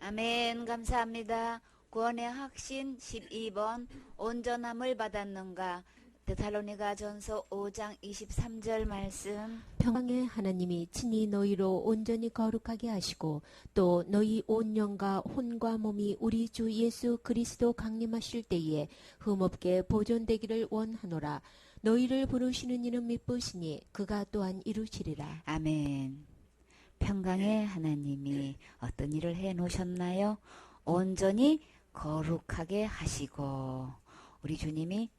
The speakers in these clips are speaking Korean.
아멘. 감사합니다. 구원의 확신 12번 온전함을 받았는가. 데살로니가전서 5장 23절 말씀. 평강의 하나님이 친히 너희로 온전히 거룩하게 하시고 또 너희 온 영과 혼과 몸이 우리 주 예수 그리스도 강림하실 때에 흠없게 보존되기를 원하노라. 너희를 부르시는 이는 미쁘시니 그가 또한 이루시리라. 아멘. 평강의 하나님이 어떤 일을 해 놓으셨나요? 온전히 거룩하게 하시고. 우리 주님이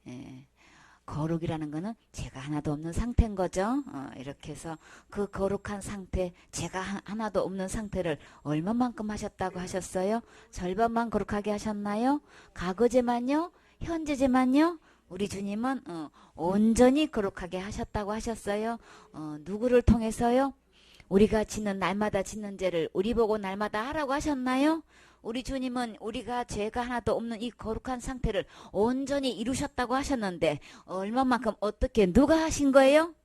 거룩이라는 거는 죄가 하나도 없는 상태인 거죠. 이렇게 해서 그 거룩한 상태, 죄가 하나도 없는 상태를 얼마만큼 하셨다고 하셨어요? 절반만 거룩하게 하셨나요? 과거죄만요? 현재죄만요? 우리 주님은 온전히 거룩하게 하셨다고 하셨어요. 누구를 통해서요? 우리가 짓는 날마다 짓는 죄를 우리 보고 날마다 하라고 하셨나요? 우리 주님은 우리가 죄가 하나도 없는 이 거룩한 상태를 온전히 이루셨다고 하셨는데 얼마만큼 어떻게 누가 하신 거예요?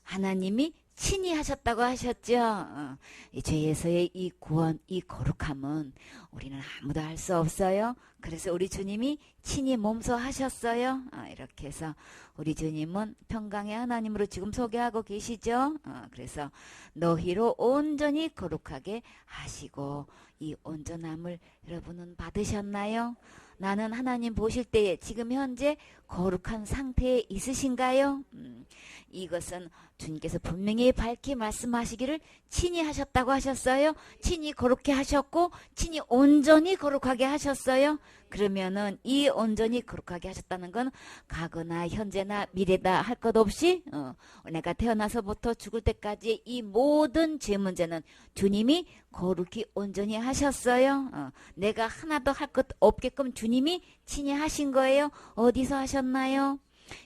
하나님이 친히 하셨다고 하셨죠. 이 죄에서의 이 구원, 이 거룩함은 우리는 아무도 할 수 없어요. 그래서 우리 주님이 친히 몸소 하셨어요. 이렇게 해서 우리 주님은 평강의 하나님으로 지금 소개하고 계시죠. 그래서 너희로 온전히 거룩하게 하시고, 이 온전함을 여러분은 받으셨나요? 나는 하나님 보실 때에 지금 현재 거룩한 상태에 있으신가요? 이것은 주님께서 분명히 밝히 말씀하시기를 친히 하셨다고 하셨어요. 친히 거룩해 하셨고 친히 온전히 거룩하게 하셨어요. 그러면은 이 온전히 거룩하게 하셨다는 건 과거나 현재나 미래다 할 것 없이 내가 태어나서부터 죽을 때까지 이 모든 죄 문제는 주님이 거룩히 온전히 하셨어요. 내가 하나도 할 것 없게끔 주님이 친히 하신 거예요. 어디서 하셨나요?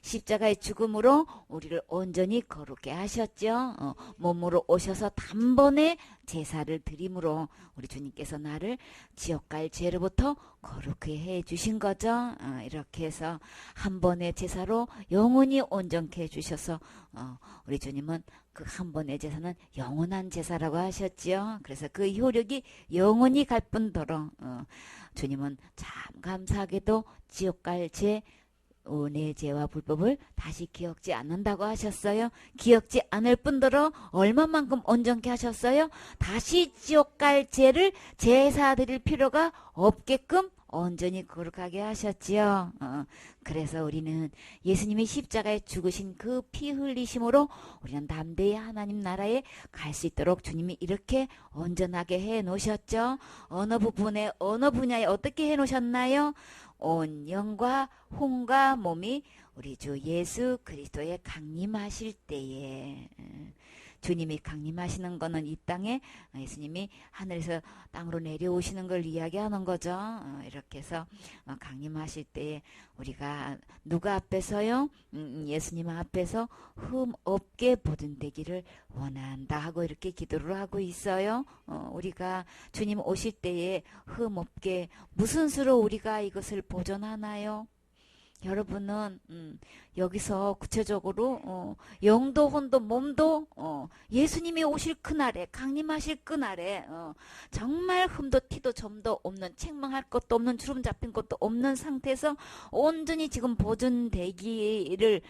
십자가의 죽음으로 우리를 온전히 거룩게 하셨죠. 몸으로 오셔서 단번에 제사를 드림으로 우리 주님께서 나를 지옥 갈 죄로부터 거룩히 해 주신 거죠. 이렇게 해서 한 번의 제사로 영원히 온전케 해 주셔서 우리 주님은 그 한 번의 제사는 영원한 제사라고 하셨지요. 그래서 그 효력이 영원히 갈 뿐더러 주님은 참 감사하게도 지옥 갈 죄, 내 죄와 불법을 다시 기억지 않는다고 하셨어요. 기억지 않을 뿐더러 얼마만큼 온전케 하셨어요? 다시 지옥 갈 죄를 제사 드릴 필요가 없게끔 온전히 거룩하게 하셨지요. 그래서 우리는 예수님이 십자가에 죽으신 그 피 흘리심으로 우리는 담대히 하나님 나라에 갈 수 있도록 주님이 이렇게 온전하게 해 놓으셨죠. 어느 부분에 어느 분야에 어떻게 해 놓으셨나요? 온 영과 혼과 몸이 우리 주 예수 그리스도의 강림하실 때에, 주님이 강림하시는 거는 이 땅에 예수님이 하늘에서 땅으로 내려오시는 걸 이야기하는 거죠. 이렇게 해서 강림하실 때에 우리가 누가 앞에서요? 예수님 앞에서 흠 없게 보존되기를 원한다 하고 이렇게 기도를 하고 있어요. 우리가 주님 오실 때에 흠 없게 무슨 수로 우리가 이것을 보존하나요? 여러분은 여기서 구체적으로 영도 혼도 몸도 예수님이 오실 그날에, 강림하실 그날에 정말 흠도 티도 점도 없는, 책망할 것도 없는, 주름 잡힌 것도 없는 상태에서 온전히 지금 보존되기를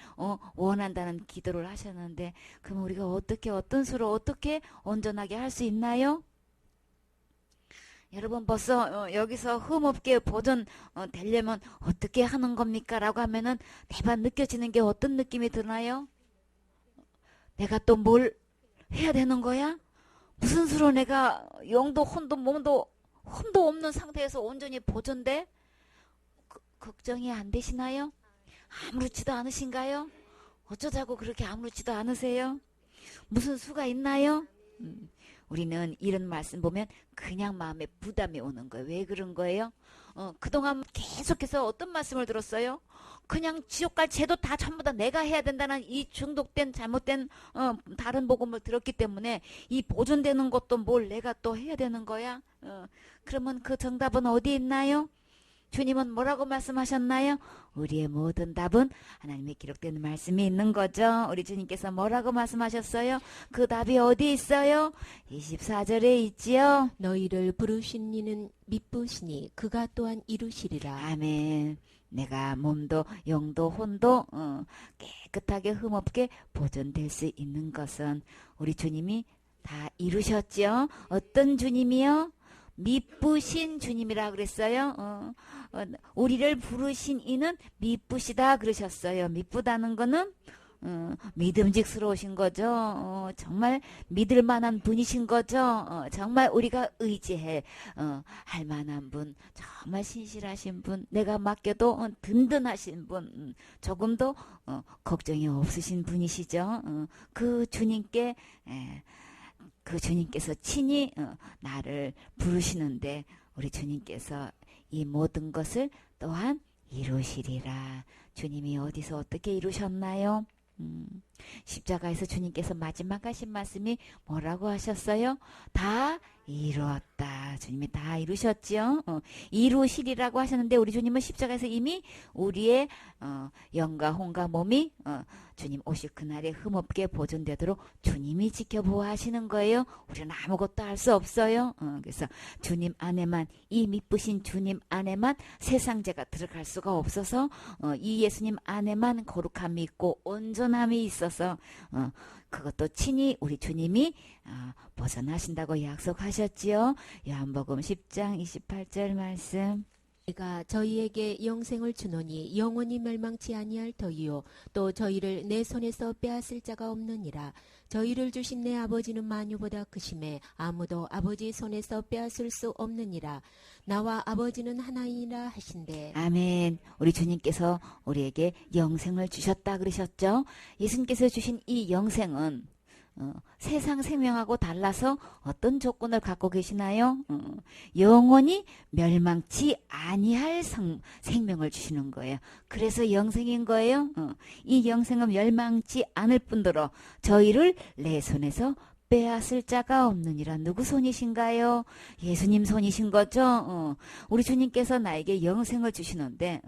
원한다는 기도를 하셨는데, 그럼 우리가 어떻게, 어떤 수로 어떻게 온전하게 할 수 있나요? 여러분 벌써 여기서 흠없게 보존 되려면 어떻게 하는 겁니까? 라고 하면은 대반 느껴지는 게 어떤 느낌이 드나요? 내가 또 뭘 해야 되는 거야? 무슨 수로 내가 영도 혼도 몸도 흠도 없는 상태에서 온전히 보존돼? 걱정이 안 되시나요? 아무렇지도 않으신가요? 어쩌자고 그렇게 아무렇지도 않으세요? 무슨 수가 있나요? 우리는 이런 말씀 보면 그냥 마음에 부담이 오는 거예요. 왜 그런 거예요? 그동안 계속해서 어떤 말씀을 들었어요? 그냥 지옥 갈 죄도 다 전부 다 내가 해야 된다는 이 중독된 잘못된 다른 복음을 들었기 때문에 이 보존되는 것도 뭘 내가 또 해야 되는 거야? 그러면 그 정답은 어디 있나요? 주님은 뭐라고 말씀하셨나요? 우리의 모든 답은 하나님의 기록된 말씀이 있는 거죠. 우리 주님께서 뭐라고 말씀하셨어요? 그 답이 어디 있어요? 24절에 있지요. 너희를 부르신 이는 미쁘시니 그가 또한 이루시리라. 아멘. 내가 몸도 영도 혼도 깨끗하게 흠없게 보존될 수 있는 것은 우리 주님이 다 이루셨죠. 어떤 주님이요? 미쁘신 주님이라 그랬어요. 우리를 부르신 이는 미쁘시다 그러셨어요. 미쁘다는 거는 믿음직스러우신 거죠. 정말 믿을 만한 분이신 거죠. 정말 우리가 의지해 할 만한 분, 정말 신실하신 분, 내가 맡겨도 든든하신 분, 조금도 걱정이 없으신 분이시죠. 그 주님께 그 주님께서 친히 나를 부르시는데 우리 주님께서 이 모든 것을 또한 이루시리라. 주님이 어디서 어떻게 이루셨나요? 십자가에서 주님께서 마지막 하신 말씀이 뭐라고 하셨어요? 다 이루었다. 주님이 다 이루셨지요. 이루시리라고 하셨는데 우리 주님은 십자가에서 이미 우리의 영과 혼과 몸이 주님 오실 그날에 흠없게 보존되도록 주님이 지켜보아 하시는 거예요. 우리는 아무것도 할 수 없어요. 그래서 주님 안에만, 이 미쁘신 주님 안에만 세상 죄가 들어갈 수가 없어서 이 예수님 안에만 거룩함이 있고 온전함이 있어서 그것도 친히 우리 주님이 벗어나신다고 약속하셨지요. 요한복음 10장 28절 말씀. 내가 저희에게 영생을 주노니 영원히 멸망치 아니할 터이요 또 저희를 내 손에서 빼앗을 자가 없느니라. 저희를 주신 내 아버지는 만유보다 크심에 아무도 아버지 손에서 빼앗을 수 없느니라. 나와 아버지는 하나이니라 하신대. 아멘. 우리 주님께서 우리에게 영생을 주셨다 그러셨죠. 예수님께서 주신 이 영생은 세상 생명하고 달라서 어떤 조건을 갖고 계시나요? 영원히 멸망치 아니할 생명을 주시는 거예요. 그래서 영생인 거예요. 이 영생은 멸망치 않을 뿐더러 저희를 내 손에서 빼앗을 자가 없느니라. 누구 손이신가요? 예수님 손이신 거죠. 우리 주님께서 나에게 영생을 주시는데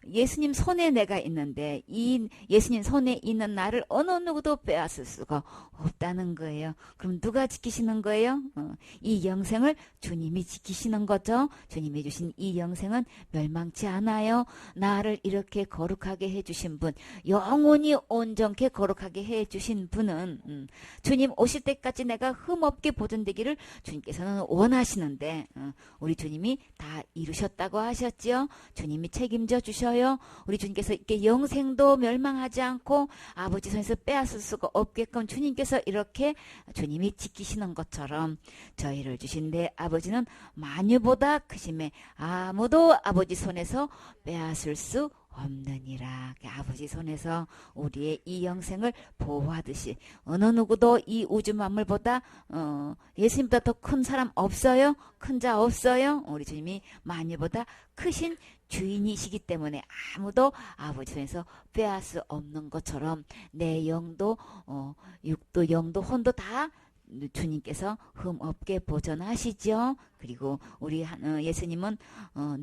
예수님 손에 내가 있는데 이 예수님 손에 있는 나를 어느 누구도 빼앗을 수가 없다는 거예요. 그럼 누가 지키시는 거예요? 이 영생을 주님이 지키시는 거죠. 주님이 주신 이 영생은 멸망치 않아요. 나를 이렇게 거룩하게 해주신 분, 영원히 온전케 거룩하게 해주신 분은 주님 오실 때 까지 내가 흠없게 보존되기를 주님께서는 원하시는데 우리 주님이 다 이루셨다고 하셨지요. 주님이 책임져 주셔요. 우리 주님께서 이렇게 영생도 멸망하지 않고 아버지 손에서 빼앗을 수가 없게끔 주님께서 이렇게 주님이 지키시는 것처럼 저희를 주신 내 아버지는 만유보다 크심에 아무도 아버지 손에서 빼앗을 수 없느니라. 아버지 손에서 우리의 이 영생을 보호하듯이 어느 누구도 이 우주 만물보다 예수님보다 더 큰 사람 없어요. 큰 자 없어요. 우리 주님이 만유보다 크신 주인이시기 때문에 아무도 아버지 손에서 빼앗을 수 없는 것처럼 내 영도 육도 영도 혼도 다 주님께서 흠없게 보존하시죠. 그리고 우리 예수님은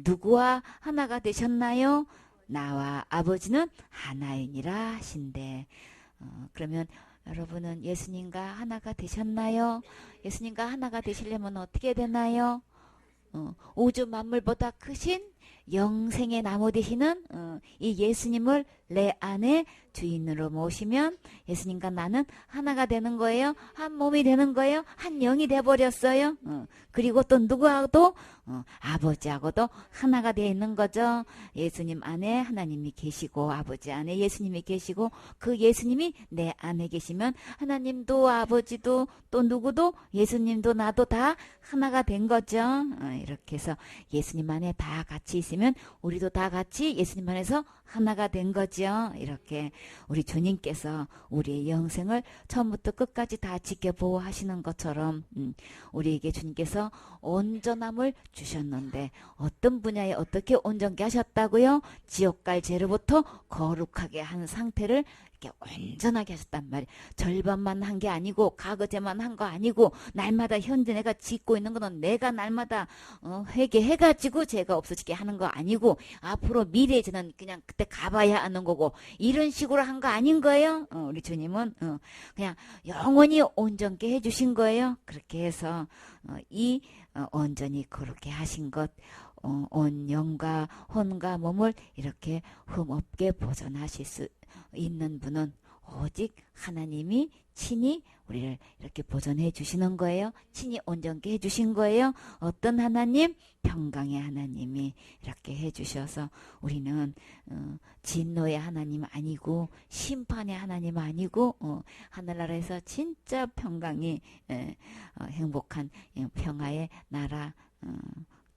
누구와 하나가 되셨나요? 나와 아버지는 하나이니라 하신대. 그러면 여러분은 예수님과 하나가 되셨나요? 예수님과 하나가 되시려면 어떻게 되나요? 우주 만물보다 크신 영생의 나무 되시는 이 예수님을 내 안에 주인으로 모시면 예수님과 나는 하나가 되는 거예요. 한 몸이 되는 거예요. 한 영이 돼버렸어요. 그리고 또 누구하고도 아버지하고도 하나가 되어 있는 거죠. 예수님 안에 하나님이 계시고 아버지 안에 예수님이 계시고 그 예수님이 내 안에 계시면 하나님도 아버지도 또 누구도 예수님도 나도 다 하나가 된 거죠. 이렇게 해서 예수님 안에 다 같이 있으면 우리도 다 같이 예수님 안에서 하나가 된 거죠. 이렇게 우리 주님께서 우리의 영생을 처음부터 끝까지 다 지켜보호하시는 것처럼 우리에게 주님께서 온전함을 주셨는데 어떤 분야에 어떻게 온전케 하셨다고요? 지옥 갈 죄로부터 거룩하게 한 상태를 이렇게 온전하게 하셨단 말이에요. 절반만 한 게 아니고 가거제만 한 거 아니고 날마다 현재 내가 짓고 있는 거는 내가 날마다 회개해가지고 죄가 없어지게 하는 거 아니고 앞으로 미래에 저는 그냥 그때 가봐야 하는 거고 이런 식으로 한 거 아닌 거예요. 우리 주님은 그냥 영원히 온전케 해주신 거예요. 그렇게 해서 온전히 그렇게 하신 것 온 영과 혼과 몸을 이렇게 흠없게 보존하실 수 있는 분은 오직 하나님이 친히 우리를 이렇게 보존해 주시는 거예요. 친히 온전케 해 주신 거예요. 어떤 하나님? 평강의 하나님이 이렇게 해 주셔서 우리는 진노의 하나님 아니고 심판의 하나님 아니고 하늘나라에서 진짜 평강이 행복한 평화의 나라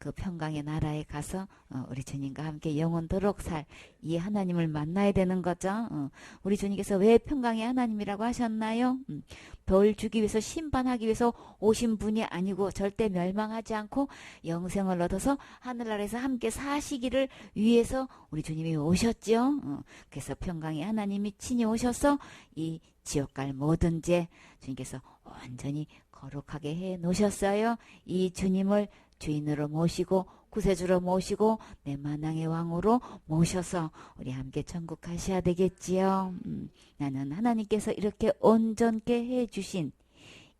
그 평강의 나라에 가서 우리 주님과 함께 영원토록 살 이 하나님을 만나야 되는 거죠. 우리 주님께서 왜 평강의 하나님이라고 하셨나요? 벌 주기 위해서 심판하기 위해서 오신 분이 아니고 절대 멸망하지 않고 영생을 얻어서 하늘나라에서 함께 사시기를 위해서 우리 주님이 오셨죠. 그래서 평강의 하나님이 친히 오셔서 이 지옥 갈 모든 죄 주님께서 완전히 거룩하게 해 놓으셨어요. 이 주님을 주인으로 모시고 구세주로 모시고 내 만왕의 왕으로 모셔서 우리 함께 천국 가셔야 되겠지요. 나는 하나님께서 이렇게 온전케 해주신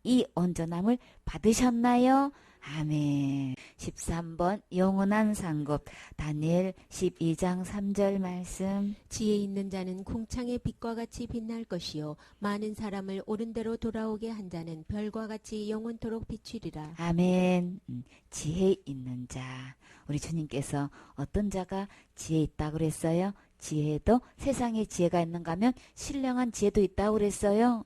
이 온전함을 받으셨나요? 아멘. 13번 영원한 상급 다니엘 12장 3절 말씀. 지혜 있는 자는 궁창의 빛과 같이 빛날 것이요 많은 사람을 옳은 대로 돌아오게 한 자는 별과 같이 영원토록 비추리라. 아멘. 지혜 있는 자. 우리 주님께서 어떤 자가 지혜 있다고 그랬어요? 지혜도 세상에 지혜가 있는가 하면 신령한 지혜도 있다고 그랬어요.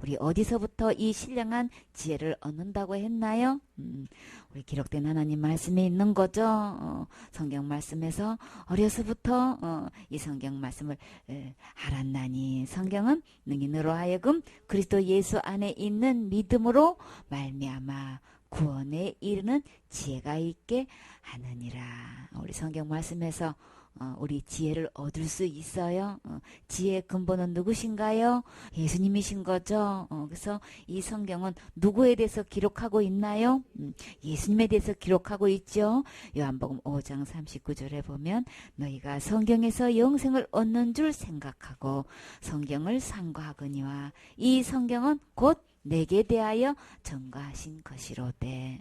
우리 어디서부터 이 신령한 지혜를 얻는다고 했나요? 우리 기록된 하나님 말씀에 있는 거죠. 성경 말씀에서 어려서부터 이 성경 말씀을 알았나니 성경은 능인으로 하여금 그리스도 예수 안에 있는 믿음으로 말미암아 구원에 이르는 지혜가 있게 하느니라. 우리 성경 말씀에서 우리 지혜를 얻을 수 있어요. 지혜의 근본은 누구신가요? 예수님이신 거죠. 그래서 이 성경은 누구에 대해서 기록하고 있나요? 예수님에 대해서 기록하고 있죠. 요한복음 5장 39절에 보면 너희가 성경에서 영생을 얻는 줄 생각하고 성경을 상고하거니와 이 성경은 곧 내게 대하여 전가하신 것이로되.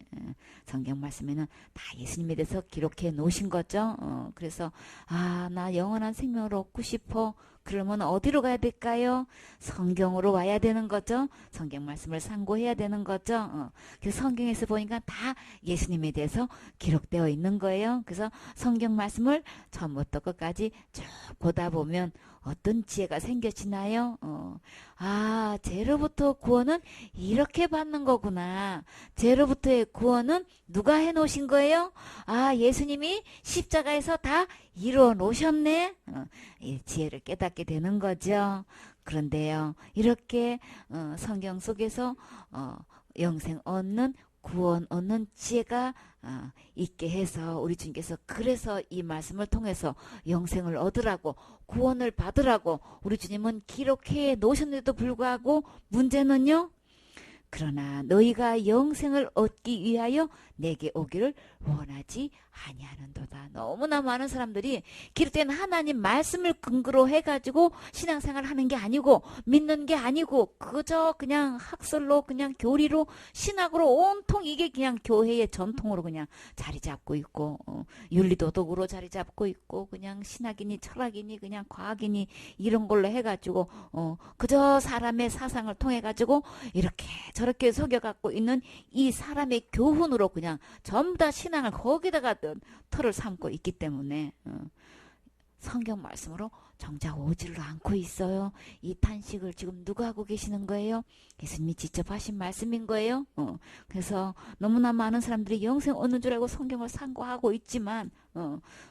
성경 말씀에는 다 예수님에 대해서 기록해 놓으신 거죠. 그래서 나 영원한 생명을 얻고 싶어. 그러면 어디로 가야 될까요? 성경으로 와야 되는 거죠. 성경 말씀을 상고해야 되는 거죠. 그래서 성경에서 보니까 다 예수님에 대해서 기록되어 있는 거예요. 그래서 성경 말씀을 처음부터 끝까지 쭉 보다 보면 어떤 지혜가 생겨지나요? 죄로부터 구원은 이렇게 받는 거구나. 죄로부터의 구원은 누가 해 놓으신 거예요? 예수님이 십자가에서 다 이루어 놓으셨네. 이 지혜를 깨닫게 되는 거죠. 그런데요, 이렇게 성경 속에서 영생 얻는 구원 얻는 지혜가 있게 해서 우리 주님께서 그래서 이 말씀을 통해서 영생을 얻으라고 구원을 받으라고 우리 주님은 기록해 놓으셨는데도 불구하고 문제는요. 그러나 너희가 영생을 얻기 위하여 내게 오기를 원하지 아니하는도다. 너무나 많은 사람들이 기록된 하나님 말씀을 근거로 해가지고 신앙생활 하는 게 아니고 믿는 게 아니고 그저 그냥 학설로 그냥 교리로 신학으로 온통 이게 그냥 교회의 전통으로 그냥 자리 잡고 있고 윤리도덕으로 자리 잡고 있고 그냥 신학이니 철학이니 그냥 과학이니 이런 걸로 해가지고 그저 사람의 사상을 통해가지고 이렇게 저렇게 속여갖고 있는 이 사람의 교훈으로 그냥 전부 다 신앙을 거기다가 털을 삼고 있기 때문에 성경 말씀으로 정작 오지를 않고 있어요. 이 탄식을 지금 누가 하고 계시는 거예요? 예수님이 직접 하신 말씀인 거예요. 그래서 너무나 많은 사람들이 영생 얻는 줄 알고 성경을 상고하고 있지만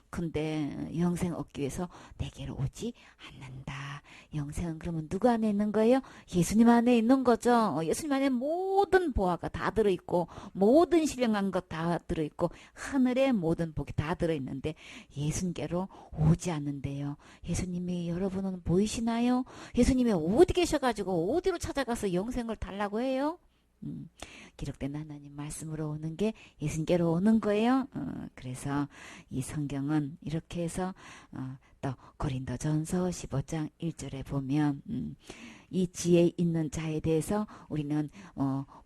근데 영생 얻기 위해서 내게로 오지 않는다. 영생은 그러면 누구 안에 있는 거예요? 예수님 안에 있는 거죠. 예수님 안에 모든 보화가 다 들어있고 모든 신령한 것 다 들어있고 하늘의 모든 복이 다 들어있는데 예수님께로 오지 않는데요. 예수님이 여러분은 보이시나요? 예수님이 어디 계셔가지고 어디로 찾아가서 영생을 달라고 해요? 기록된 하나님 말씀으로 오는 게 예수님께로 오는 거예요. 그래서 이 성경은 이렇게 해서 또 고린도전서 15장 1절에 보면 이 지혜 있는 자에 대해서 우리는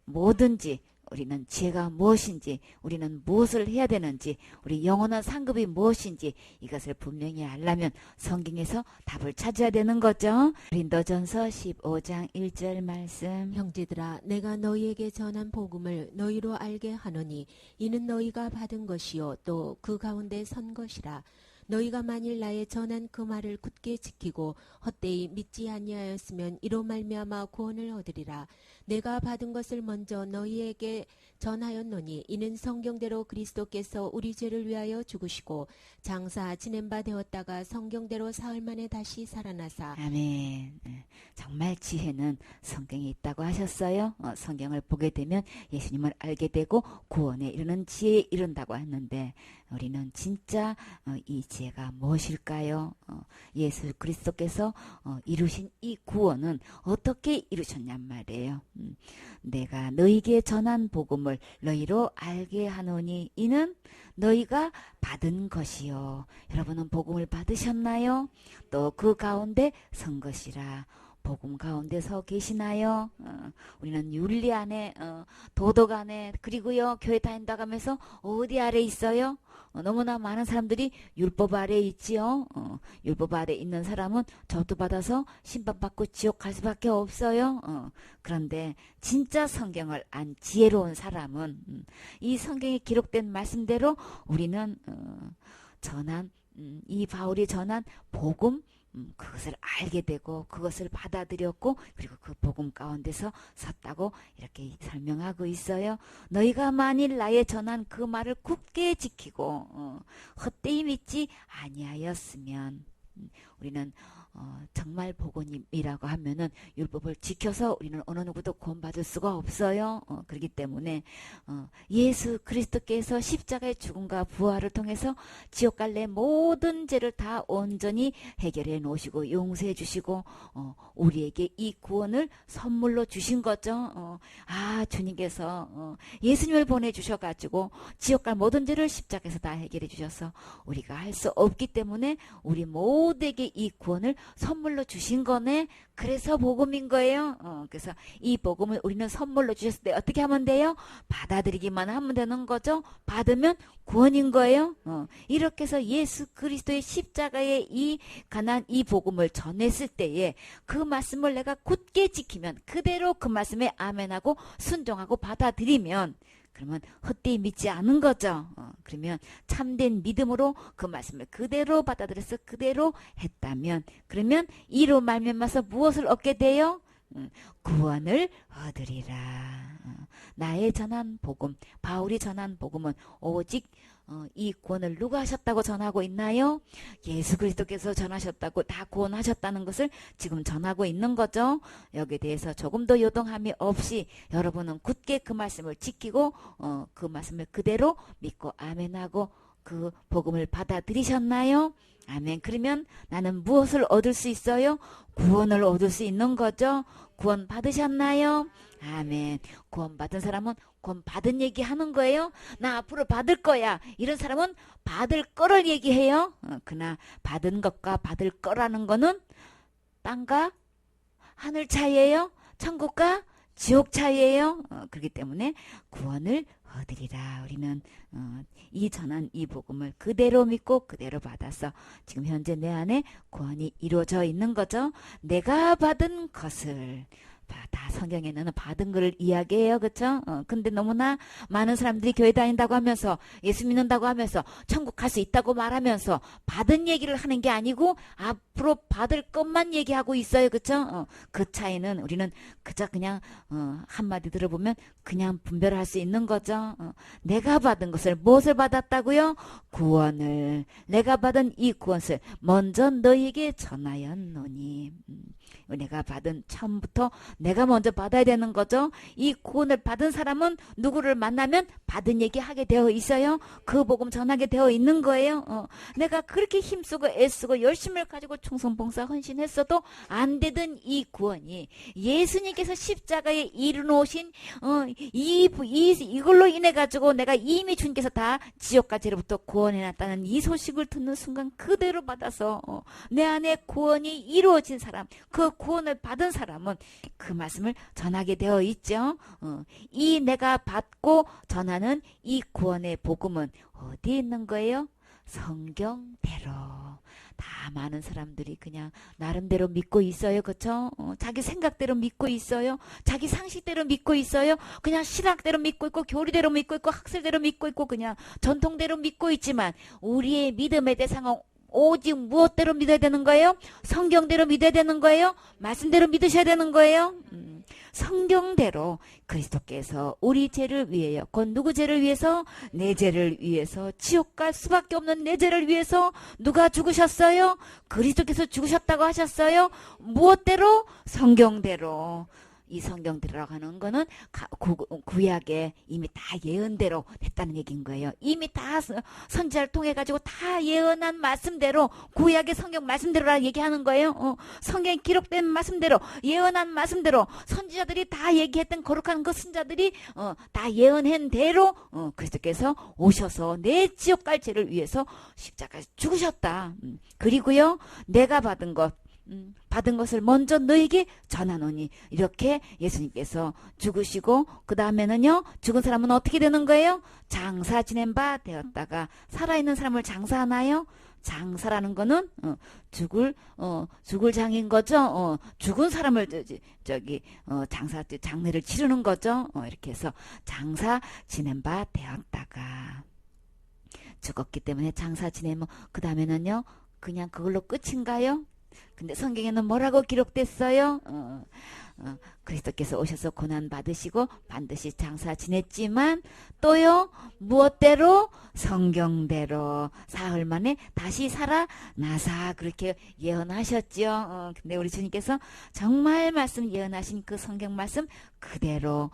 뭐든지 우리는 지혜가 무엇인지 우리는 무엇을 해야 되는지 우리 영원한 상급이 무엇인지 이것을 분명히 알려면 성경에서 답을 찾아야 되는 거죠. 고린도전서 15장 1절 말씀. 형제들아 내가 너희에게 전한 복음을 너희로 알게 하노니 이는 너희가 받은 것이요 또 그 가운데 선 것이라. 너희가 만일 나의 전한 그 말을 굳게 지키고 헛되이 믿지 아니하였으면 이로 말미암아 구원을 얻으리라. 내가 받은 것을 먼저 너희에게 전하였노니 이는 성경대로 그리스도께서 우리 죄를 위하여 죽으시고 장사 지낸 바 되었다가 성경대로 사흘 만에 다시 살아나사. 아멘. 정말 지혜는 성경에 있다고 하셨어요. 성경을 보게 되면 예수님을 알게 되고 구원에 이르는 지혜에 이른다고 했는데 우리는 진짜 이 지혜가 무엇일까요? 예수 그리스도께서 이루신 이 구원은 어떻게 이루셨냔 말이에요. 내가 너희에게 전한 복음을 너희로 알게 하노니 이는 너희가 받은 것이요. 여러분은 복음을 받으셨나요? 또 그 가운데 선 것이라. 복음 가운데 서 계시나요? 우리는 윤리 안에 도덕 안에 그리고요 교회 다닌다고 하면서 어디 아래 있어요? 너무나 많은 사람들이 율법 아래 있지요. 율법 아래 있는 사람은 저도 받아서 심판받고 지옥 갈 수밖에 없어요. 그런데 진짜 성경을 안 지혜로운 사람은 이 성경에 기록된 말씀대로 우리는 전한 이 바울이 전한 복음 그것을 알게 되고 그것을 받아들였고 그리고 그 복음 가운데서 섰다고 이렇게 설명하고 있어요. 너희가 만일 나의 전한 그 말을 굳게 지키고 헛되이 믿지 아니하였으면 우리는 정말 복음이라고 하면은 율법을 지켜서 우리는 어느 누구도 구원받을 수가 없어요. 그렇기 때문에 예수 그리스도께서 십자가의 죽음과 부활을 통해서 지옥 갈래 모든 죄를 다 온전히 해결해 놓으시고 용서해 주시고 우리에게 이 구원을 선물로 주신 거죠. 주님께서 예수님을 보내주셔가지고 지옥 갈 모든 죄를 십자가에서 다 해결해 주셔서 우리가 할 수 없기 때문에 우리 모두에게 이 구원을 선물로 주신 거네. 그래서 복음인 거예요. 그래서 이 복음을 우리는 선물로 주셨을 때 어떻게 하면 돼요? 받아들이기만 하면 되는 거죠. 받으면 구원인 거예요. 이렇게 해서 예수 그리스도의 십자가의 이 가난 이 복음을 전했을 때에 그 말씀을 내가 굳게 지키면 그대로 그 말씀에 아멘하고 순종하고 받아들이면 그러면 헛되이 믿지 않은 거죠. 그러면 참된 믿음으로 그 말씀을 그대로 받아들여서 그대로 했다면 그러면 이로 말미암아서 무엇을 얻게 돼요? 구원을 얻으리라. 나의 전한 복음, 바울이 전한 복음은 오직 이 구원을 누가 하셨다고 전하고 있나요? 예수 그리스도께서 전하셨다고 다 구원하셨다는 것을 지금 전하고 있는 거죠. 여기에 대해서 조금도 요동함이 없이 여러분은 굳게 그 말씀을 지키고 그 말씀을 그대로 믿고 아멘하고 그 복음을 받아들이셨나요? 아멘. 그러면 나는 무엇을 얻을 수 있어요? 구원을 얻을 수 있는 거죠. 구원 받으셨나요? 아멘. 구원 받은 사람은 구원 받은 얘기 하는 거예요. 나 앞으로 받을 거야. 이런 사람은 받을 거를 얘기해요. 그러나 받은 것과 받을 거라는 거는 땅과 하늘 차이예요. 천국과 지옥 차이예요. 그렇기 때문에 구원을 얻으리라. 우리는 이 전한 이 복음을 그대로 믿고 그대로 받아서 지금 현재 내 안에 구원이 이루어져 있는 거죠. 내가 받은 것을 다 성경에는 받은 거를 이야기해요. 그쵸? 근데 너무나 많은 사람들이 교회 다닌다고 하면서 예수 믿는다고 하면서 천국 갈 수 있다고 말하면서 받은 얘기를 하는 게 아니고 앞으로 받을 것만 얘기하고 있어요. 그쵸? 그 차이는 우리는 그저 그냥 한마디 들어보면 그냥 분별할 수 있는 거죠. 내가 받은 것을 무엇을 받았다고요? 구원을. 내가 받은 이 구원을 먼저 너희에게 전하였노니. 내가 받은 처음부터 내가 먼저 받아야 되는 거죠. 이 구원을 받은 사람은 누구를 만나면 받은 얘기 하게 되어 있어요. 그 복음 전하게 되어 있는 거예요. 내가 그렇게 힘쓰고 애쓰고 열심을 가지고 충성봉사 헌신했어도 안 되던 이 구원이 예수님께서 십자가에 이루어오신 이걸로 인해 가지고 내가 이미 주님께서 다 지옥과 죄로부터 구원해놨다는 이 소식을 듣는 순간 그대로 받아서 내 안에 구원이 이루어진 사람, 그 구원을 받은 사람은 그 말씀을 전하게 되어 있죠. 이 내가 받고 전하는 이 구원의 복음은 어디에 있는 거예요? 성경대로. 다 많은 사람들이 그냥 나름대로 믿고 있어요. 그쵸? 자기 생각대로 믿고 있어요. 자기 상식대로 믿고 있어요. 그냥 신학대로 믿고 있고 교리대로 믿고 있고 학설대로 믿고 있고 그냥 전통대로 믿고 있지만 우리의 믿음의 대상은 오직 무엇대로 믿어야 되는 거예요? 성경대로 믿어야 되는 거예요? 말씀대로 믿으셔야 되는 거예요? 성경대로 그리스도께서 우리 죄를 위하여 곧 누구 죄를 위해서? 내 죄를 위해서 지옥 갈 수밖에 없는 내 죄를 위해서 누가 죽으셨어요? 그리스도께서 죽으셨다고 하셨어요? 무엇대로? 성경대로. 이 성경대로라고 하는 거는 구약에 이미 다 예언대로 됐다는 얘기인 거예요. 이미 다 선지자를 통해 가지고 다 예언한 말씀대로 구약의 성경 말씀대로라 얘기하는 거예요. 성경에 기록된 말씀대로 예언한 말씀대로 선지자들이 다 얘기했던 거룩한 그 선자들이 다 예언한 대로 그리스도께서 오셔서 내 지옥 갈 죄를 위해서 십자가에 죽으셨다. 그리고요 내가 받은 것을 먼저 너에게 전하노니 이렇게 예수님께서 죽으시고 그 다음에는요 죽은 사람은 어떻게 되는 거예요? 장사 지낸 바 되었다가 살아있는 사람을 장사하나요? 장사라는 거는 죽을 장인 거죠. 죽은 사람을 장례를 치르는 거죠. 이렇게 해서 장사 지낸 바 되었다가 죽었기 때문에 장사 지내면 그 다음에는요 그냥 그걸로 끝인가요? 근데 성경에는 뭐라고 기록됐어요? 그리스도께서 오셔서 고난 받으시고 반드시 장사 지냈지만 또요 무엇대로? 성경대로 사흘 만에 다시 살아나사 그렇게 예언하셨죠. 근데 우리 주님께서 정말 말씀 예언하신 그 성경 말씀 그대로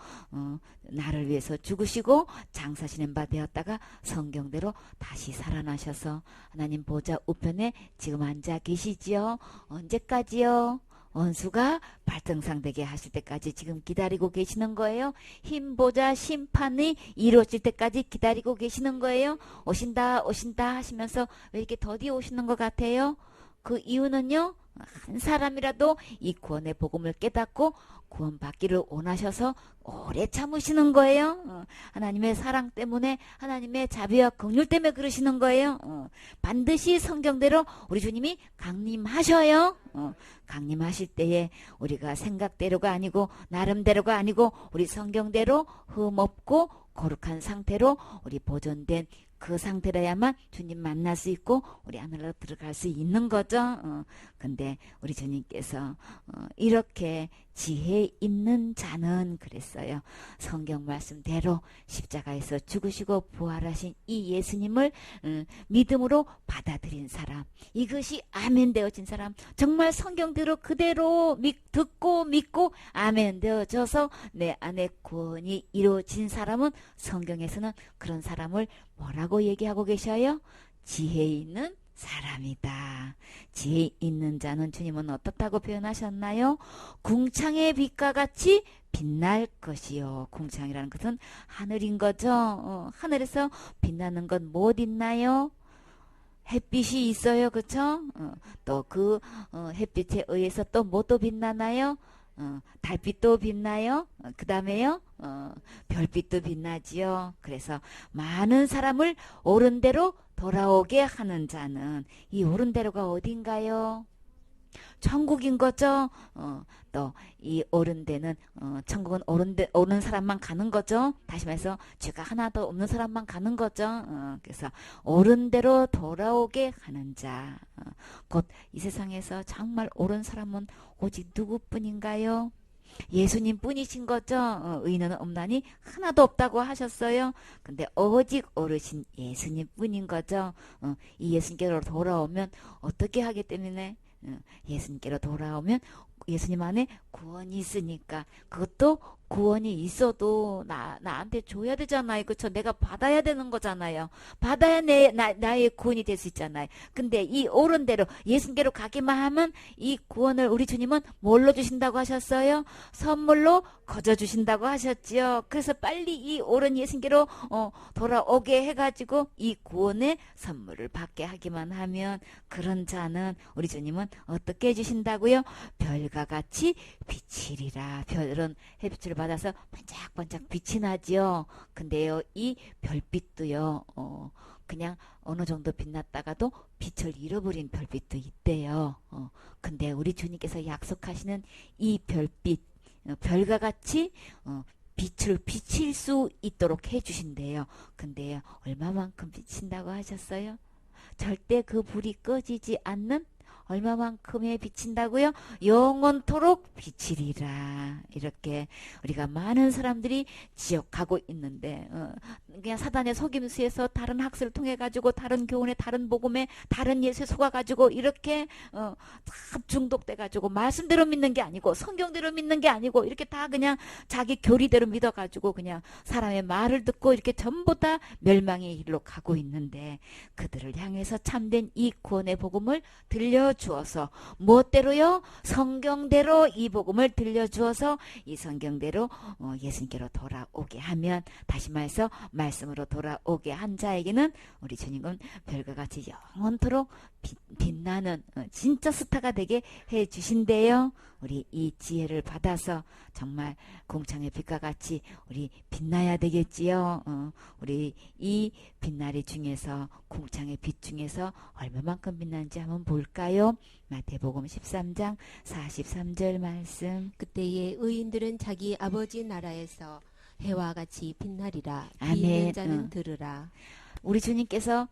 나를 위해서 죽으시고 장사 지낸 바 되었다가 성경대로 다시 살아나셔서 하나님 보좌 우편에 지금 앉아 계시지요. 언제까지요? 원수가 발등상되게 하실 때까지 지금 기다리고 계시는 거예요. 힘보자 심판이 이루어질 때까지 기다리고 계시는 거예요. 오신다 오신다 하시면서 왜 이렇게 더디 오시는 것 같아요? 그 이유는요. 한 사람이라도 이 구원의 복음을 깨닫고 구원받기를 원하셔서 오래 참으시는 거예요. 하나님의 사랑 때문에 하나님의 자비와 긍휼 때문에 그러시는 거예요. 반드시 성경대로 우리 주님이 강림하셔요. 강림하실 때에 우리가 생각대로가 아니고 나름대로가 아니고 우리 성경대로 흠없고 거룩한 상태로 우리 보존된 그 상태라야만 주님 만날 수 있고 우리 하늘로 들어갈 수 있는 거죠. 근데 우리 주님께서 이렇게 지혜 있는 자는 그랬어요. 성경 말씀대로 십자가에서 죽으시고 부활하신 이 예수님을 믿음으로 받아들인 사람, 이것이 아멘 되어진 사람, 정말 성경대로 그대로 듣고 믿고 아멘 되어져서 내 안에 구원이 이루어진 사람은 성경에서는 그런 사람을 뭐라고 얘기하고 계셔요? 지혜 있는 사람이다. 지혜 있는 자는 주님은 어떻다고 표현하셨나요? 궁창의 빛과 같이 빛날 것이요. 궁창이라는 것은 하늘인 거죠. 하늘에서 빛나는 건 못 있나요? 햇빛이 있어요. 그쵸? 또 그 햇빛에 의해서 또 뭐도 빛나나요? 달빛도 빛나요. 그 다음에요. 별빛도 빛나지요. 그래서 많은 사람을 옳은 대로 돌아오게 하는 자는 이 옳은 대로가 어딘가요? 천국인 거죠. 또 이 어른대는 천국은 어른 사람만 가는 거죠. 다시 말해서 죄가 하나도 없는 사람만 가는 거죠. 그래서 어른대로 돌아오게 하는 자. 곧 이 세상에서 정말 옳은 사람은 오직 누구뿐인가요? 예수님 뿐이신 거죠. 의인은 없나니 하나도 없다고 하셨어요. 근데 오직 어르신 예수님 뿐인 거죠. 이 예수님께로 돌아오면 어떻게 하기 때문에 예수님께로 돌아오면 예수님 안에 구원이 있으니까 그것도 구원이 있어도 나한테 줘야 되잖아요. 그렇죠? 내가 받아야 되는 거잖아요. 받아야 나의 구원이 될 수 있잖아요. 근데 이 옳은 대로 예수님께로 가기만 하면 이 구원을 우리 주님은 뭘로 주신다고 하셨어요? 선물로 거저 주신다고 하셨지요. 그래서 빨리 이 옳은 예수님께로 돌아오게 해가지고 이 구원의 선물을 받게 하기만 하면 그런 자는 우리 주님은 어떻게 해주신다고요? 별과 같이 빛이리라. 별은 햇빛을 받아서 반짝반짝 빛이 나지요. 근데요, 이 별빛도요, 그냥 어느 정도 빛났다가도 빛을 잃어버린 별빛도 있대요. 근데 우리 주님께서 약속하시는 이 별빛, 별과 같이 빛을 비칠 수 있도록 해주신대요. 근데요, 얼마만큼 비친다고 하셨어요? 절대 그 불이 꺼지지 않는 얼마만큼에 비친다고요? 영원토록 비치리라. 이렇게 우리가 많은 사람들이 지역하고 있는데 그냥 사단의 속임수에서 다른 학설을 통해 가지고 다른 교훈에 다른 복음에 다른 예수에 속아 가지고 이렇게 다 중독돼 가지고 말씀대로 믿는 게 아니고 성경대로 믿는 게 아니고 이렇게 다 그냥 자기 교리대로 믿어 가지고 그냥 사람의 말을 듣고 이렇게 전부 다 멸망의 길로 가고 있는데 그들을 향해서 참된 이 구원의 복음을 들려주어서 무엇대로요? 성경대로 이 복음을 들려주어서 이 성경대로 예수님께로 돌아오게 하면 다시 말해서 말씀으로 돌아오게 한 자에게는 우리 주님은 별과 같이 영원토록 빛나는 진짜 스타가 되게 해주신대요. 우리 이 지혜를 받아서 정말 공창의 빛과 같이 우리 빛나야 되겠지요. 우리 이 빛나리 중에서 공창의 빛 중에서 얼마만큼 빛나는지 한번 볼까요? 마태복음 13장 43절 말씀. 그때에 의인들은 자기 아버지 나라에서 해와 같이 빛나리라. 아멘. 귀 있는 자는 들으라. 우리 주님께서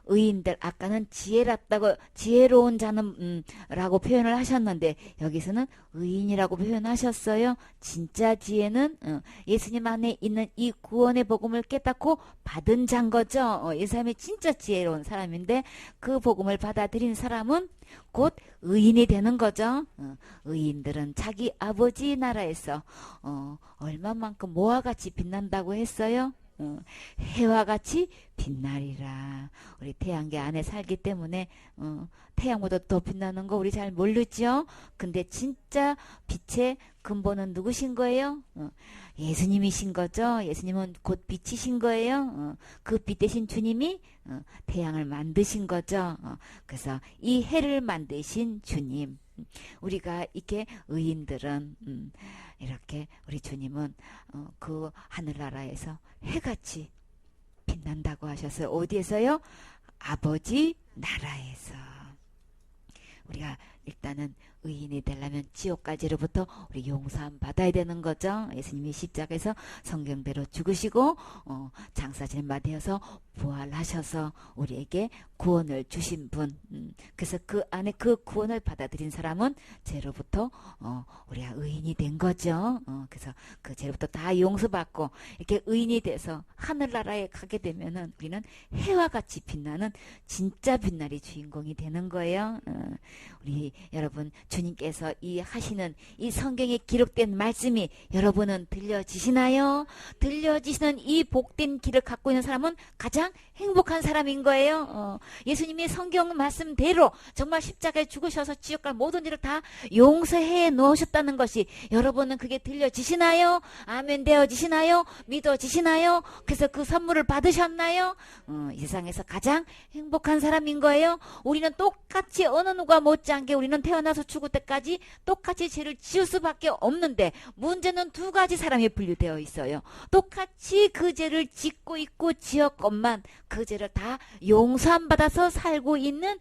의인들 아까는 지혜로운 자는 라고 표현을 하셨는데 여기서는 의인이라고 표현하셨어요. 진짜 지혜는 예수님 안에 있는 이 구원의 복음을 깨닫고 받은 자인 거죠. 이 사람이 진짜 지혜로운 사람인데 그 복음을 받아들인 사람은 곧 의인이 되는 거죠. 의인들은 자기 아버지 나라에서 얼마만큼 뭐와 같이 빛난다고 했어요? 해와 같이 빛나리라. 우리 태양계 안에 살기 때문에 태양보다 더 빛나는 거 우리 잘 모르죠. 근데 진짜 빛의 근본은 누구신 거예요? 예수님이신 거죠. 예수님은 곧 빛이신 거예요. 그 빛 대신 주님이 태양을 만드신 거죠. 그래서 이 해를 만드신 주님, 우리가 이렇게 의인들은 이렇게 우리 주님은 그 하늘나라에서 해같이 빛난다고 하셨어요. 어디에서요? 아버지 나라에서. 우리가 일단은 의인이 되려면 지옥까지로부터 우리 용서함 받아야 되는 거죠. 예수님이 십자가에서 성경대로 죽으시고 장사질마 되어서 부활하셔서 우리에게 구원을 주신 분. 그래서 그 안에 그 구원을 받아들인 사람은 죄로부터 우리가 의인이 된 거죠. 그래서 그 죄로부터 다 용서받고 이렇게 의인이 돼서 하늘나라에 가게 되면은 우리는 해와 같이 빛나는 진짜 빛나리 주인공이 되는 거예요. 우리 여러분 주님께서 이 하시는 이 성경에 기록된 말씀이 여러분은 들려지시나요? 들려지시는 이 복된 길을 갖고 있는 사람은 가장 행복한 사람인 거예요. 예수님이 성경 말씀대로 정말 십자가에 죽으셔서 지옥갈 모든 일을 다 용서해 놓으셨다는 것이 여러분은 그게 들려지시나요? 아멘 되어지시나요? 믿어지시나요? 그래서 그 선물을 받으셨나요? 이 세상에서 가장 행복한 사람인 거예요. 우리는 똑같이 어느 누가 못지않게 우리는 태어나서 죽을 때까지 똑같이 죄를 지을 수밖에 없는데 문제는 두 가지 사람이 분류되어 있어요. 똑같이 그 죄를 짓고 있고 지었건만 그 죄를 다 용서 안 받아서 살고 있는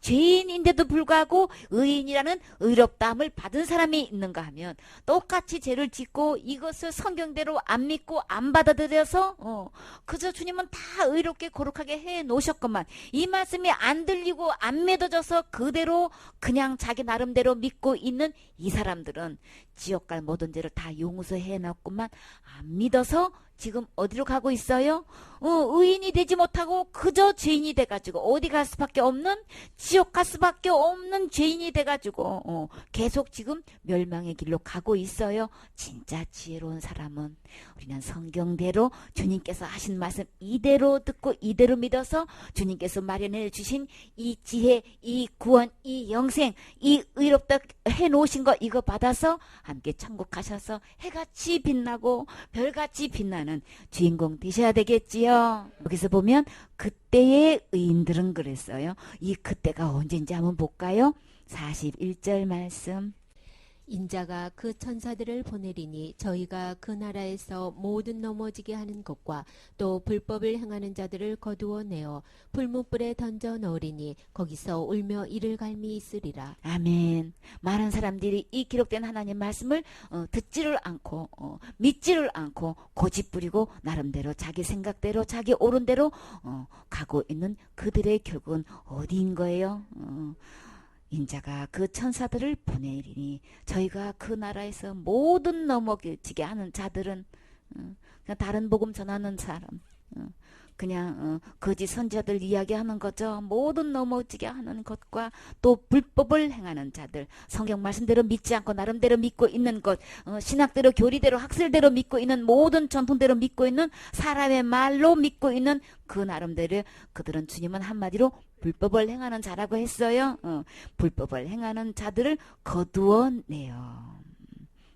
죄인인데도 불구하고 의인이라는 의롭다함을 받은 사람이 있는가 하면 똑같이 죄를 짓고 이것을 성경대로 안 믿고 안 받아들여서 그저 주님은 다 의롭게 거룩하게 해 놓으셨건만 이 말씀이 안 들리고 안 믿어져서 그대로 그냥 자기 나름대로 믿고 있는 이 사람들은 지옥 갈 모든 죄를 다 용서해 놨구만 안 믿어서 지금 어디로 가고 있어요? 의인이 되지 못하고 그저 죄인이 돼가지고 어디 갈 수밖에 없는 지옥 갈 수밖에 없는 죄인이 돼가지고 계속 지금 멸망의 길로 가고 있어요. 진짜 지혜로운 사람은 우리는 성경대로 주님께서 하신 말씀 이대로 듣고 이대로 믿어서 주님께서 마련해 주신 이 지혜, 이 구원, 이 영생, 이 의롭다 해놓으신 거 이거 받아서 함께 천국 가셔서 해같이 빛나고 별같이 빛나는 주인공 되셔야 되겠지요. 여기서 보면 그때의 의인들은 그랬어요. 이 그때가 언제인지 한번 볼까요? 41절 말씀. 인자가 그 천사들을 보내리니 저희가 그 나라에서 모든 넘어지게 하는 것과 또 불법을 행하는 자들을 거두어 내어 불못불에 던져 넣으리니 거기서 울며 이를 갈미 있으리라. 아멘. 많은 사람들이 이 기록된 하나님 말씀을 듣지를 않고 믿지를 않고 고집부리고 나름대로 자기 생각대로 자기 옳은 대로 가고 있는 그들의 결국은 어디인 거예요? 인자가 그 천사들을 보내리니 저희가 그 나라에서 모든 넘어지게 하는 자들은 그냥 다른 복음 전하는 사람 그냥 거짓 선지자들 이야기하는 거죠. 모든 넘어지게 하는 것과 또 불법을 행하는 자들 성경 말씀대로 믿지 않고 나름대로 믿고 있는 것 신학대로 교리대로 학설대로 믿고 있는 모든 전통대로 믿고 있는 사람의 말로 믿고 있는 그 나름대로 그들은 주님은 한마디로 불법을 행하는 자라고 했어요. 불법을 행하는 자들을 거두어내요.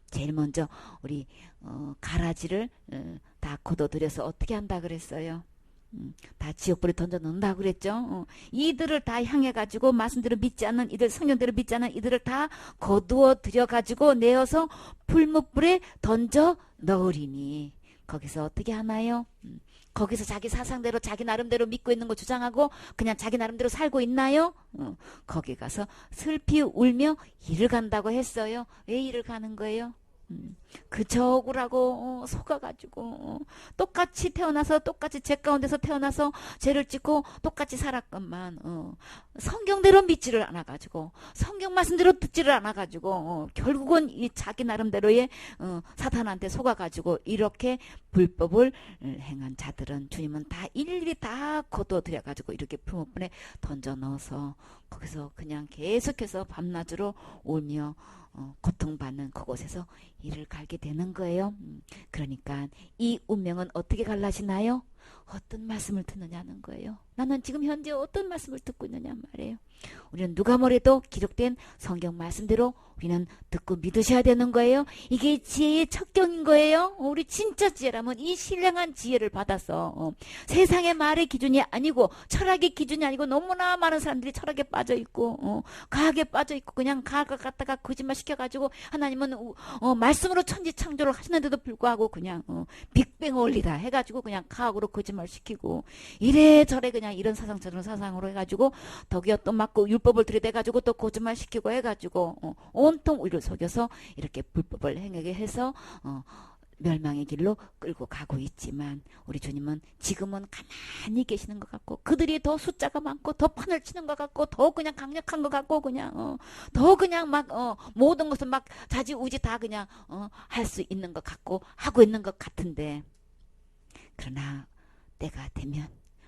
제일 먼저 우리 가라지를 다 걷어들여서 어떻게 한다 그랬어요? 다 지옥불에 던져 넣는다 그랬죠. 이들을 다 향해 가지고 말씀대로 믿지 않는 이들 성경대로 믿지 않는 이들을 다 거두어 들여 가지고 내어서 풀무불에 던져 넣으리니 거기서 어떻게 하나요? 거기서 자기 사상대로 자기 나름대로 믿고 있는 거 주장하고 그냥 자기 나름대로 살고 있나요? 거기 가서 슬피 울며 일을 간다고 했어요. 왜 일을 가는 거예요? 그저 억울하고 속아가지고 똑같이 태어나서 똑같이 죄 가운데서 태어나서 죄를 짓고 똑같이 살았건만 성경대로 믿지를 않아가지고 성경 말씀대로 듣지를 않아가지고 결국은 이 자기 나름대로의 사탄한테 속아가지고 이렇게 불법을 행한 자들은 주님은 다 일일이 다 거둬들여가지고 이렇게 풀무불에 던져 넣어서 거기서 그냥 계속해서 밤낮으로 울며 고통받는 그곳에서 일을 갈게 되는 거예요. 그러니까 이 운명은 어떻게 갈라지나요? 어떤 말씀을 듣느냐는 거예요. 나는 지금 현재 어떤 말씀을 듣고 있느냐 말이에요. 우리는 누가 뭐래도 기록된 성경 말씀대로 우리는 듣고 믿으셔야 되는 거예요. 이게 지혜의 척경인 거예요. 우리 진짜 지혜라면 이 신령한 지혜를 받아서 세상의 말의 기준이 아니고 철학의 기준이 아니고 너무나 많은 사람들이 철학에 빠져 있고 과학에 빠져 있고 그냥 과학을 갖다가 거짓말 시켜가지고 하나님은 말씀으로 천지 창조를 하시는데도 불구하고 그냥 빅뱅 원리다 해가지고 그냥 과학으로 거짓말 시키고 이래저래 그냥 이런 사상 저런 사상으로 해가지고 덕이어 또 맞고 율법을 들이대가지고 또 거짓말 시키고 해가지고 온통 우리를 속여서 이렇게 불법을 행하게 해서 멸망의 길로 끌고 가고 있지만 우리 주님은 지금은 가만히 계시는 것 같고 그들이 더 숫자가 많고 더 판을 치는 것 같고 더 그냥 강력한 것 같고 그냥 더 그냥 막 모든 것을 막 자지우지 다 그냥 할 수 있는 것 같고 하고 있는 것 같은데 그러나 때가 되면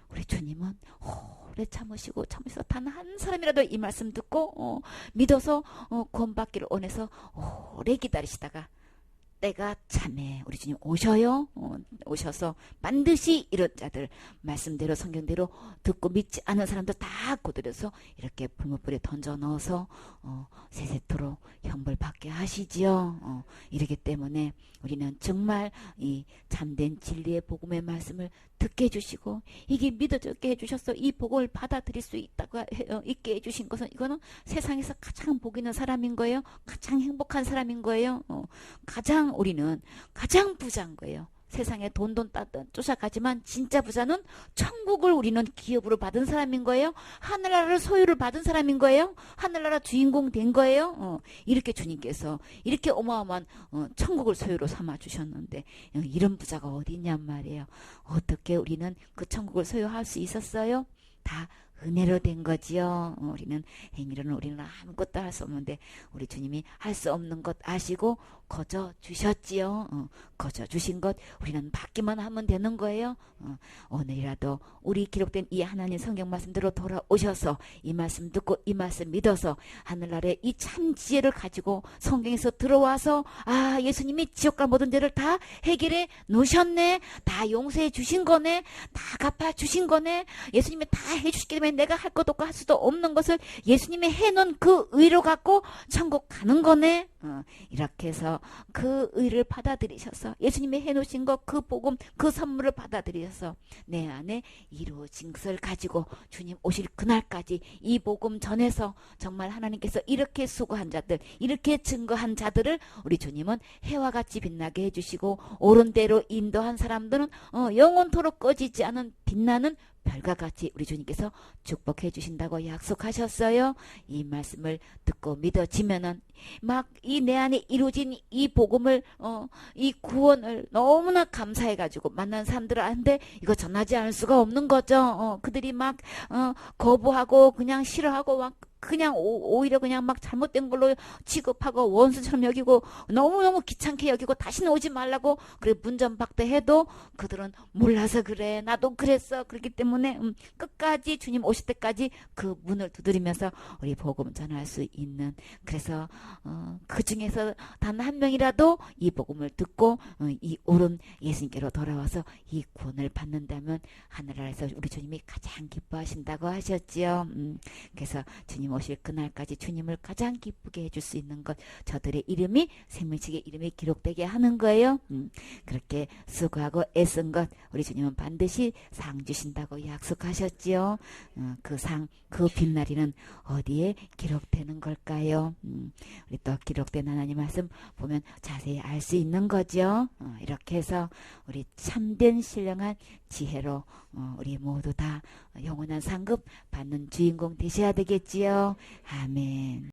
우리 주님은 오래 참으시고 단 한 사람이라도 이 말씀 듣고 믿어서 구원받기를 원해서 오래 기다리시다가 때가 참에 우리 주님 오셔요. 오셔서 반드시 이런 자들 말씀대로 성경대로 듣고 믿지 않은 사람들 다 거두려서 이렇게 불못불에 던져 넣어서 세세토록 형벌 받게 하시지요. 이러기 때문에 우리는 정말 이 참된 진리의 복음의 말씀을 듣게 해주시고 이게 믿어지게 해주셔서 이 복을 받아들일 수 있게 해주신 것은 이거는 세상에서 가장 복 있는 사람인 거예요. 가장 행복한 사람인 거예요. 우리는 가장 부자인 거예요. 세상에 돈 쫓아가지만 진짜 부자는 천국을 우리는 기업으로 받은 사람인 거예요. 하늘나라를 소유를 받은 사람인 거예요. 하늘나라 주인공 된 거예요. 이렇게 주님께서 이렇게 어마어마한 천국을 소유로 삼아 주셨는데 이런 부자가 어디 있냔 말이에요. 어떻게 우리는 그 천국을 소유할 수 있었어요? 다 은혜로 된 거지요. 우리는 행위로는 우리는 아무것도 할 수 없는데 우리 주님이 할 수 없는 것 아시고 거저 주셨지요. 거저 주신 것 우리는 받기만 하면 되는 거예요. 오늘이라도 우리 기록된 이 하나님 성경 말씀대로 돌아오셔서 이 말씀 듣고 이 말씀 믿어서 하늘나라의 이 참 지혜를 가지고 성경에서 들어와서 예수님이 지옥과 모든 죄를 다 해결해 놓으셨네. 다 용서해 주신 거네. 다 갚아 주신 거네. 예수님이 다 해주시기 때문에 내가 할 것도 없고 할 수도 없는 것을 예수님이 해놓은 그 의로 갖고 천국 가는 거네. 이렇게 해서 그 의를 받아들이셔서 예수님이 해놓으신 것 그 복음 그 선물을 받아들이셔서 내 안에 이루어진 것을 가지고 주님 오실 그날까지 이 복음 전해서 정말 하나님께서 이렇게 수고한 자들 이렇게 증거한 자들을 우리 주님은 해와 같이 빛나게 해주시고 옳은 대로 인도한 사람들은 영원토록 꺼지지 않은 빛나는 별과 같이 우리 주님께서 축복해 주신다고 약속하셨어요. 이 말씀을 듣고 믿어지면은 막 이 내 안에 이루어진 이 복음을 이 구원을 너무나 감사해 가지고 만난 사람들한테 이거 전하지 않을 수가 없는 거죠. 그들이 막 거부하고 그냥 싫어하고 막 그냥 오히려 그냥 막 잘못된 걸로 취급하고 원수처럼 여기고 너무너무 귀찮게 여기고 다시는 오지 말라고 그래 문전박대해도 그들은 몰라서 그래 나도 그랬어 그렇기 때문에 끝까지 주님 오실 때까지 그 문을 두드리면서 우리 복음 전할 수 있는 그래서 그 중에서 단 한 명이라도 이 복음을 듣고 이 옳은 예수님께로 돌아와서 이 구원을 받는다면 하늘나라에서 우리 주님이 가장 기뻐하신다고 하셨지요. 그래서 주님 오실 그날까지 주님을 가장 기쁘게 해줄 수 있는 것 저들의 이름이 생명책의 이름이 기록되게 하는 거예요. 그렇게 수고하고 애쓴 것 우리 주님은 반드시 상 주신다고 약속하셨지요. 그 상, 그 빛나리는 어디에 기록되는 걸까요? 우리 또 기록된 하나님 말씀 보면 자세히 알 수 있는 거죠. 이렇게 해서 우리 참된 신령한 지혜로 우리 모두 다 영원한 상급 받는 주인공 되셔야 되겠지요. 아멘.